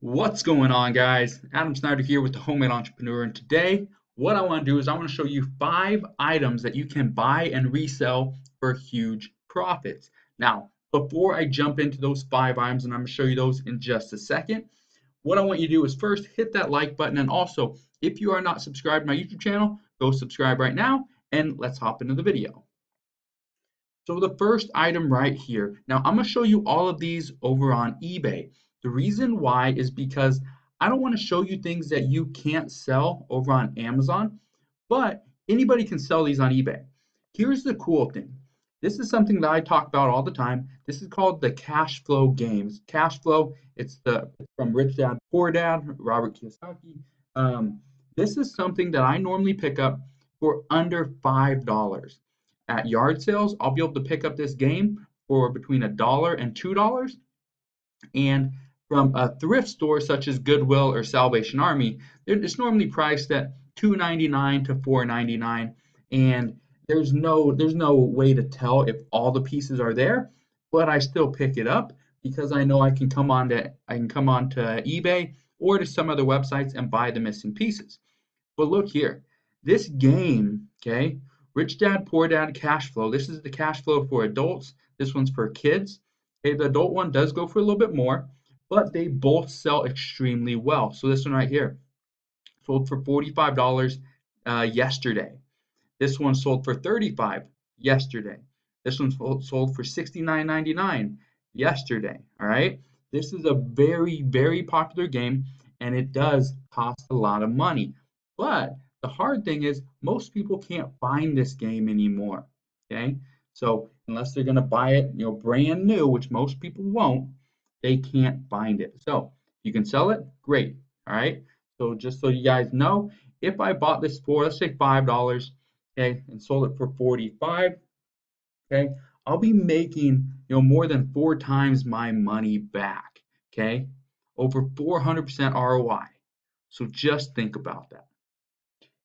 What's going on, guys? Adam Snyder here with the Homemade Entrepreneur, and today what I want to do is I want to show you 5 items that you can buy and resell for huge profits. Now, before I jump into those 5 items, and I'm going to show you those in just a second, what I want you to do is first hit that like button, and also if you are not subscribed to my YouTube channel, go subscribe right now, and let's hop into the video. So the first item right here. Now I'm going to show you all of these over on eBay. The reason why is because I don't want to show you things that you can't sell over on Amazon, but anybody can sell these on eBay. Here's the cool thing. This is something that I talk about all the time. This is called the cash flow games. Cash flow, it's from Rich Dad Poor Dad, Robert Kiyosaki. This is something that I normally pick up for under $5. At yard sales, I'll be able to pick up this game for between $1 and $2. And from a thrift store such as Goodwill or Salvation Army, it's normally priced at $2.99 to $4.99. And there's no way to tell if all the pieces are there, but I still pick it up because I know I can come on to eBay or to some other websites and buy the missing pieces. But look here, this game, okay? Rich Dad, Poor Dad, Cash Flow. This is the cash flow for adults. This one's for kids. Okay, the adult one does go for a little bit more, but they both sell extremely well. So this one right here sold for $45 yesterday. This one sold for $35 yesterday. This one sold for $69.99 yesterday. All right. This is a very, very popular game, and it does cost a lot of money. But the hard thing is most people can't find this game anymore. Okay, so unless they're going to buy it, brand new, which most people won't, they can't find it. So you can sell it, great. All right. So just so you guys know, if I bought this for, let's say $5, okay, and sold it for 45, okay, I'll be making more than 4 times my money back. Okay, over 400% ROI. So just think about that.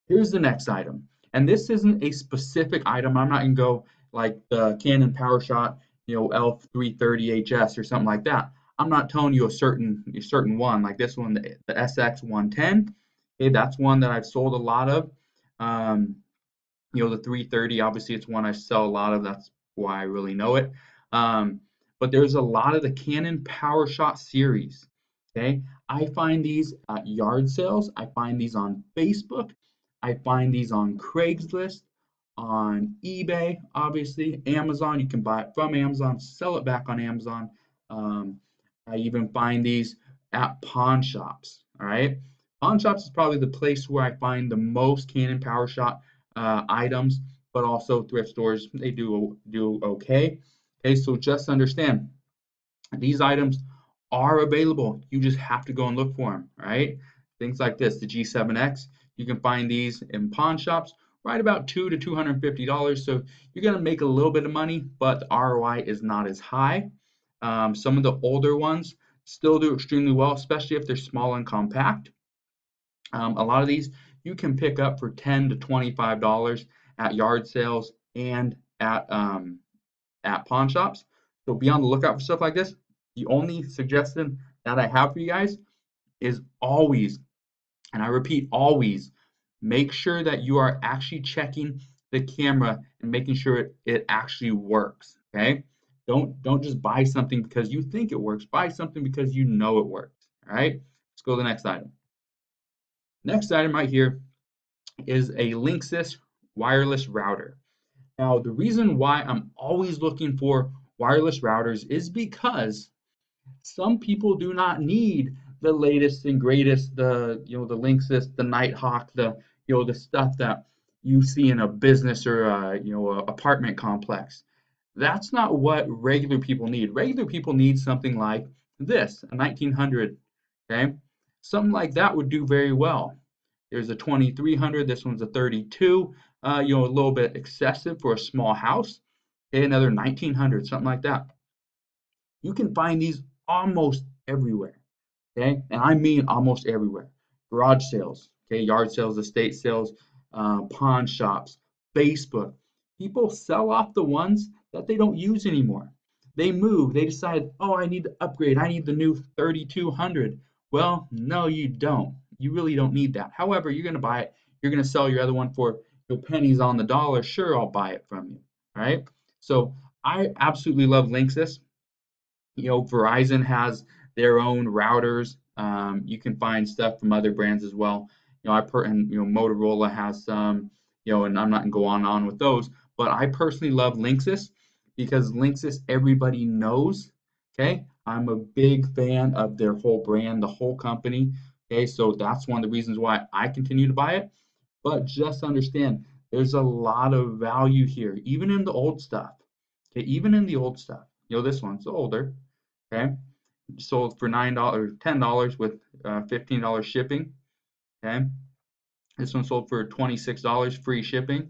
Here's the next item. And this isn't a specific item. I'm not going to go like the Canon PowerShot, L330HS or something like that. I'm not telling you a certain one like this one, the SX110. Okay, that's one that I've sold a lot of. The 330, obviously, it's one I sell a lot of. That's why I really know it. But there's a lot of the Canon PowerShot series. Okay, I find these at yard sales. I find these on Facebook. I find these on Craigslist, on eBay, obviously, Amazon. You can buy it from Amazon, sell it back on Amazon. I even find these at pawn shops. All right, pawn shops is probably the place where I find the most Canon PowerShot items, but also thrift stores, they do okay. Okay, so just understand these items are available. You just have to go and look for them, right? Things like this, the G7X, you can find these in pawn shops right about $200 to $250. So you're going to make a little bit of money, but the ROI is not as high. Some of the older ones still do extremely well, especially if they're small and compact. A lot of these you can pick up for $10 to $25 at yard sales and at pawn shops. So be on the lookout for stuff like this. The only suggestion that I have for you guys is always, and I repeat, always make sure that you are actually checking the camera and making sure it actually works. Okay, don't just buy something because you think it works. Buy something because you know it works. All right, let's go to the next item. Next item right here is a Linksys wireless router. Now, the reason why I'm always looking for wireless routers is because some people do not need the latest and greatest, the Linksys, the Nighthawk, the stuff that you see in a business or a apartment complex. That's not what regular people need. Regular people need something like this, a 1900, okay? Something like that would do very well. There's a 2300, this one's a 32, a little bit excessive for a small house. Okay, another 1900, something like that. You can find these almost everywhere, okay? And I mean almost everywhere. Garage sales, okay, yard sales, estate sales, pawn shops, Facebook. People sell off the ones that they don't use anymore. They move, they decide, oh, I need to upgrade. I need the new 3200. Well, no, you don't. You really don't need that. However, you're going to buy it. You're going to sell your other one for pennies on the dollar. Sure, I'll buy it from you. All right. So I absolutely love Linksys. Verizon has their own routers. You can find stuff from other brands as well. And Motorola has some. And I'm not gonna go on with those, but I personally love Linksys because Linksys everybody knows. Okay, I'm a big fan of their whole brand, the whole company. Okay, so that's one of the reasons why I continue to buy it. But just understand, there's a lot of value here, even in the old stuff. Okay, even in the old stuff. This one's older. Okay, sold for $9, $10 with $15 shipping. Okay, this one sold for $26 free shipping.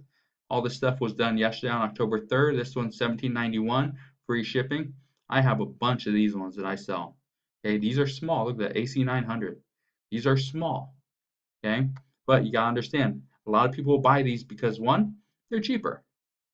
All this stuff was done yesterday on October 3rd. This one's $17.91 free shipping. I have a bunch of these ones that I sell. Okay, these are small. Look at the AC900. These are small. Okay, but you gotta understand, a lot of people will buy these because one, they're cheaper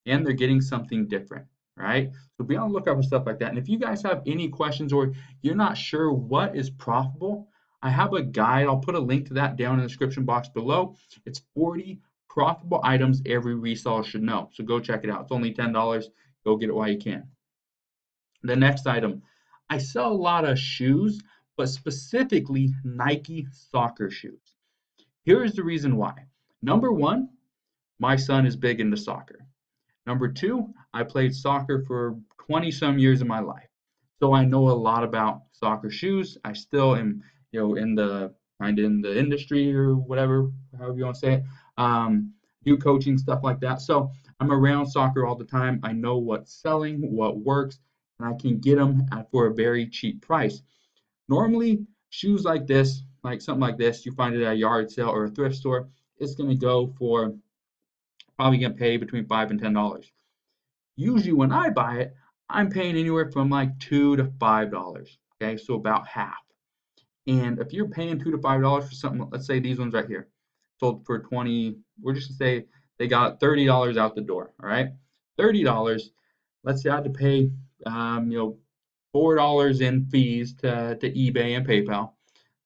and they're getting something different, right? So be on the lookout for stuff like that. And if you guys have any questions or you're not sure what is profitable, I have a guide. I'll put a link to that down in the description box below. It's 40 profitable items every reseller should know. So go check it out. It's only $10. Go get it while you can. The next item, I sell a lot of shoes, but specifically Nike soccer shoes. Here is the reason why. Number one, my son is big into soccer. Number two, I played soccer for 20 some years of my life. So I know a lot about soccer shoes. I still am, in the industry or whatever, however you want to say it. Do coaching, stuff like that. So I'm around soccer all the time. I know what's selling, what works, and I can get them for a very cheap price. Normally, shoes like this, like something like this, you find it at a yard sale or a thrift store, it's going to go for probably going to pay between $5 and $10. Usually when I buy it, I'm paying anywhere from like $2 to $5. Okay, so about half. And if you're paying $2 to $5 for something, let's say these ones right here, sold for 20, we're just gonna say they got $30 out the door. All right, $30. Let's say I had to pay, $4 in fees to eBay and PayPal.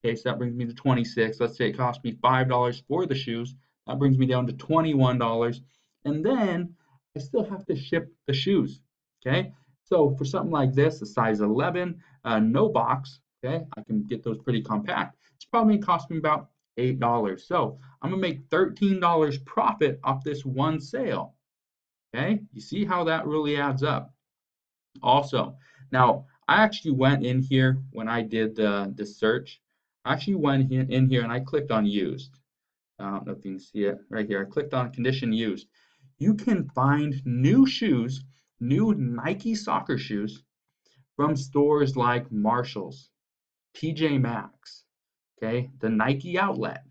Okay, so that brings me to 26. Let's say it cost me $5 for the shoes. That brings me down to $21. And then I still have to ship the shoes. Okay, so for something like this, a size 11, no box, okay, I can get those pretty compact. It's probably gonna cost me about $8. So I'm gonna make $13 profit off this one sale. Okay, you see how that really adds up. Also, now I actually went in here when I did the search. I actually went in here and I clicked on used. I don't know if you can see it right here. I clicked on condition used. You can find new shoes, new Nike soccer shoes from stores like Marshall's, TJ Maxx, okay, the Nike outlet.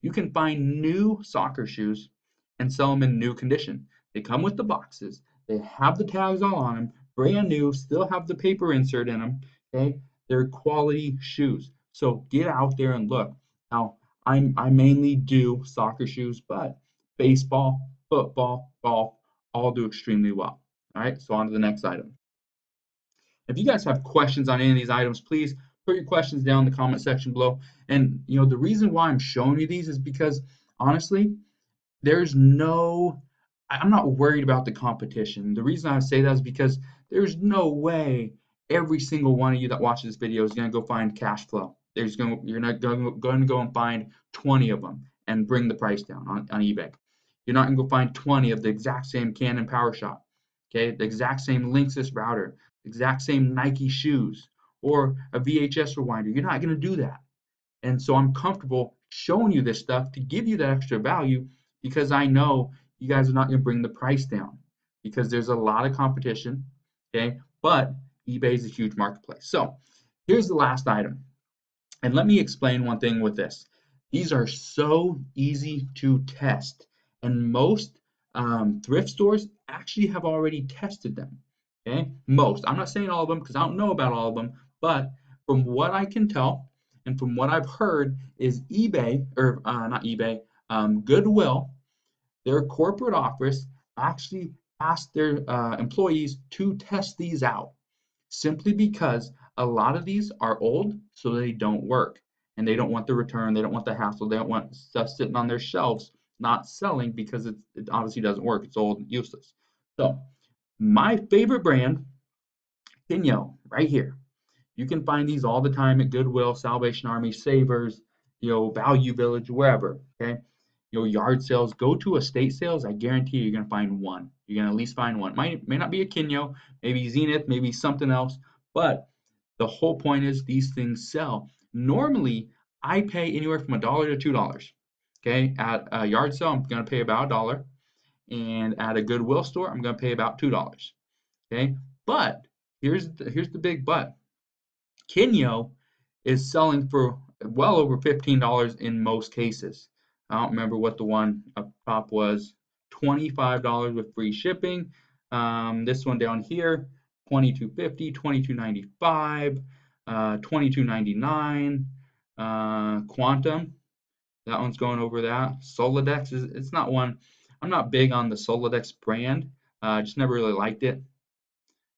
You can find new soccer shoes and sell them in new condition. They come with the boxes. They have the tags all on them, brand new, still have the paper insert in them. Okay, they're quality shoes. So get out there and look. Now, I mainly do soccer shoes, but baseball, football, golf, all do extremely well. All right, so on to the next item. If you guys have questions on any of these items, please put your questions down in the comment section below. And the reason why I'm showing you these is because honestly, there's no I'm not worried about the competition. The reason I say that is because there's no way every single one of you that watches this video is going to go find cash flow. You're not going to go and find 20 of them and bring the price down on eBay. You're not going to go find 20 of the exact same Canon PowerShot, okay, the exact same Linksys router, the exact same Nike shoes, or a VHS Rewinder. You're not going to do that. And so I'm comfortable showing you this stuff to give you that extra value because I know you guys are not going to bring the price down because there's a lot of competition, okay? But eBay is a huge marketplace. So here's the last item. And let me explain one thing with this. These are so easy to test, and most thrift stores actually have already tested them. Okay, most. I'm not saying all of them because I don't know about all of them, but from what I can tell and from what I've heard is eBay or not eBay, Goodwill, their corporate office actually asked their employees to test these out simply because a lot of these are old, so they don't work. and they don't want the return, they don't want the hassle, they don't want stuff sitting on their shelves not selling because it obviously doesn't work. It's old and useless. So my favorite brand, Kinyo, right here. You can find these all the time at Goodwill, Salvation Army, Savers, Value Village, wherever. Okay, yard sales. Go to estate sales. I guarantee you're gonna find one. You're gonna at least find one. May not be a Kinyo, maybe Zenith, maybe something else, but the whole point is these things sell. Normally, I pay anywhere from $1 to $2. Okay, at a yard sale, I'm gonna pay about $1, and at a Goodwill store, I'm gonna pay about $2. Okay, but here's the big but. Kinyo is selling for well over $15 in most cases. I don't remember what the one up top was. $25 with free shipping. This one down here, $22.50, $22.95, $22.99. Quantum, that one's going over that. Solodex it's not one. I'm not big on the Solodex brand. Just never really liked it.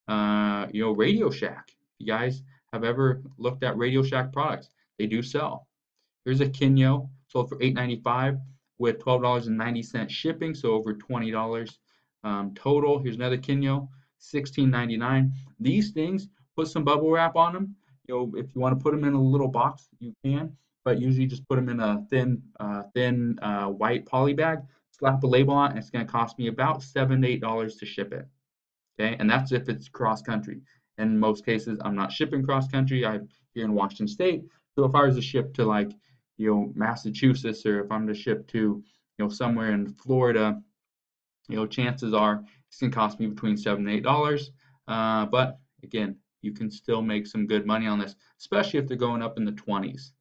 Radio Shack. You guys have ever looked at Radio Shack products? They do sell. Here's a Kinyo sold for $8.95 with $12.90 shipping, so over $20 total. Here's another Kinyo, $16.99. These things, put some bubble wrap on them. If you want to put them in a little box, you can, but usually just put them in a thin white poly bag. Slap a label on it, and it's going to cost me about $7 to $8 to ship it. Okay, and that's if it's cross country. In most cases, I'm not shipping cross country. I'm here in Washington State. So if I was to ship to like, Massachusetts, or if I'm to ship to, somewhere in Florida, chances are it's gonna cost me between $7 and $8. But again, you can still make some good money on this, especially if they're going up in the 20s.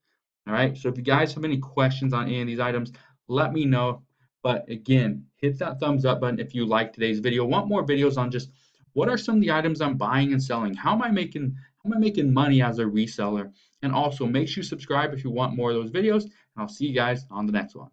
All right. So if you guys have any questions on any of these items, let me know. But again, hit that thumbs up button if you like today's video. Want more videos on just what are some of the items I'm buying and selling? How am I making money as a reseller? And also make sure you subscribe if you want more of those videos. And I'll see you guys on the next one.